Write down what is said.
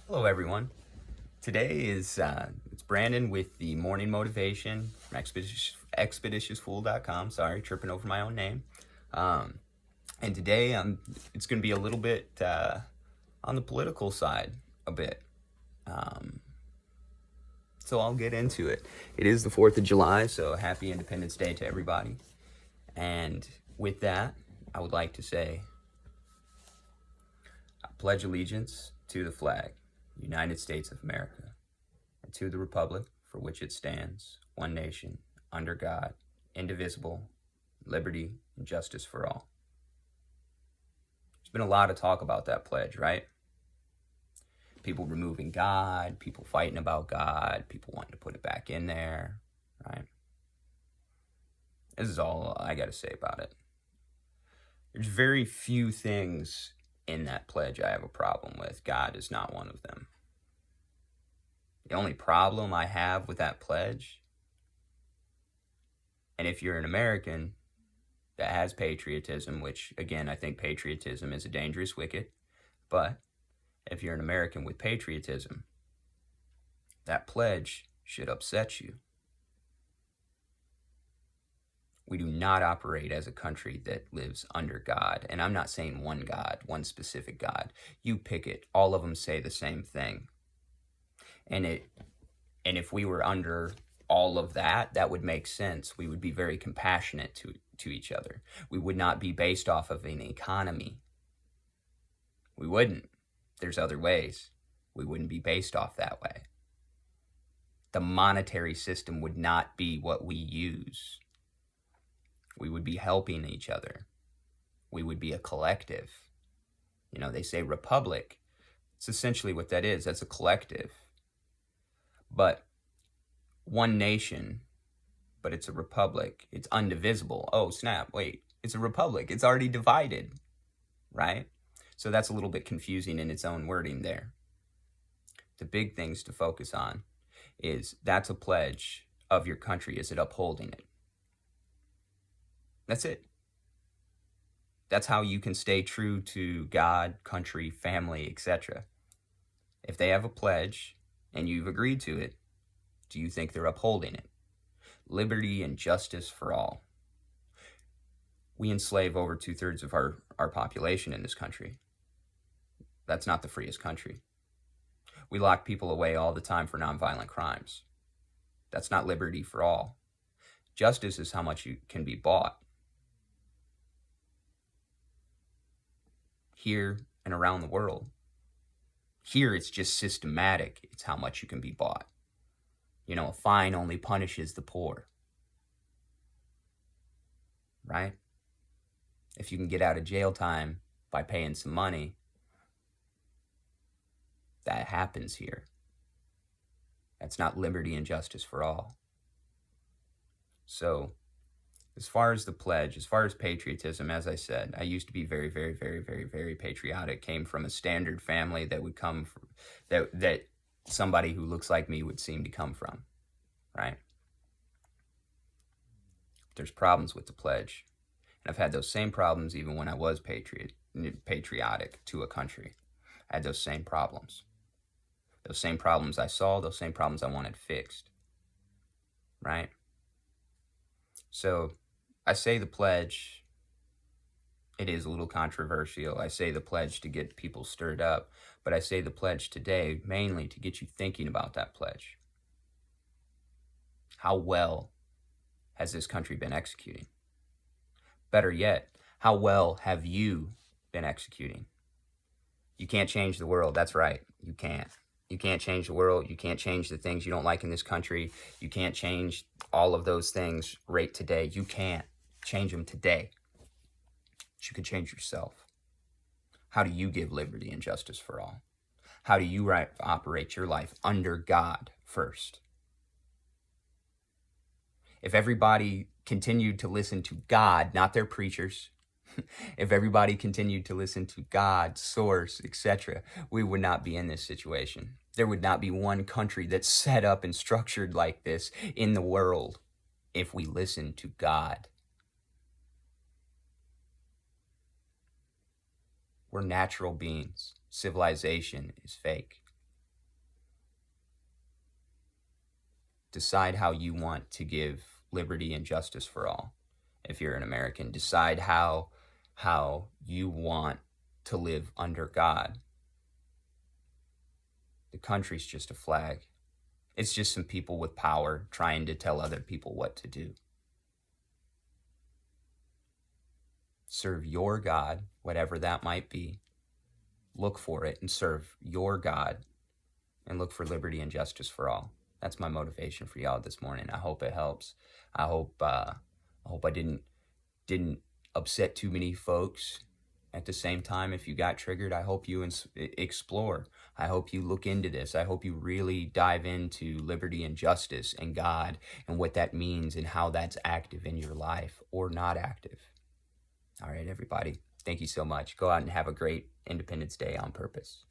Hello, everyone. Today is it's Brandon with the morning motivation from expeditiousfool.com. Sorry, tripping over my own name. Um, and today it's going to be a little bit on the political side, a bit. Um, so I'll get into it. It is the 4th of July, so happy Independence Day to everybody. And with that, I would like to say, I pledge allegiance to the flag, United States of America, and to the republic for which it stands, one nation, under God, indivisible, liberty and justice for all. There's been a lot of talk about that pledge, right? People removing God, people fighting about God, people wanting to put it back in there, right? This is all I got to say about it. There's very few things in that pledge I have a problem with. God is not one of them. The only problem I have with that pledge, and if you're an American that has patriotism, which again, I think patriotism is a dangerous wicket, but if you're an American with patriotism, that pledge should upset you. We do not operate as a country that lives under God. And I'm not saying one God, one specific God. You pick it. All of them say the same thing. And if we were under all of that, that would make sense. We would be very compassionate to each other. We would not be based off of an economy. We wouldn't. There's other ways. We wouldn't be based off that way. The monetary system would not be what we use. We would be helping each other. We would be a collective. You know, they say republic. It's essentially what that is. That's a collective. But one nation, but it's a republic. It's undivisible. Oh, snap. Wait, it's a republic. It's already divided, right? So that's a little bit confusing in its own wording there. The big things to focus on is that's a pledge of your country. Is it upholding it? That's it. That's how you can stay true to God, country, family, etc. If they have a pledge and you've agreed to it, do you think they're upholding it? Liberty and justice for all. We enslave over 2/3 of our population in this country. That's not the freest country. We lock people away all the time for nonviolent crimes. That's not liberty for all. Justice is how much you can be bought. Here and around the world. Here it's just systematic. It's how much you can be bought. You know, a fine only punishes the poor. Right? If you can get out of jail time by paying some money, that happens here. That's not liberty and justice for all. So, as far as the pledge, as far as patriotism, as I said, I used to be very, very, very, very, very patriotic. Came from a standard family that would come from, that somebody who looks like me would seem to come from, right? There's problems with the pledge. And I've had those same problems even when I was patriotic to a country. I had those same problems. Those same problems I saw, those same problems I wanted fixed, right? So I say the pledge, it is a little controversial. I say the pledge to get people stirred up, but I say the pledge today mainly to get you thinking about that pledge. How well has this country been executing? Better yet, how well have you been executing? You can't change the world. That's right. You can't. You can't change the world. You can't change the things you don't like in this country. You can't change all of those things right today. You can't change them today. But you can change yourself. How do you give liberty and justice for all? How do you operate your life under God first? If everybody continued to listen to God, not their preachers, if everybody continued to listen to God, source, etc., we would not be in this situation. There would not be one country that's set up and structured like this in the world if we listen to God. We're natural beings. Civilization is fake. Decide how you want to give liberty and justice for all. If you're an American, decide how you want to live under God. The country's just a flag. It's just some people with power trying to tell other people what to do. Serve your God, whatever that might be. Look for it and serve your God, and look for liberty and justice for all. That's my motivation for y'all this morning. I hope it helps. I hope I didn't upset too many folks. At the same time, if you got triggered, I hope you explore. I hope you look into this. I hope you really dive into liberty and justice and God and what that means and how that's active in your life or not active. All right, everybody. Thank you so much. Go out and have a great Independence Day on purpose.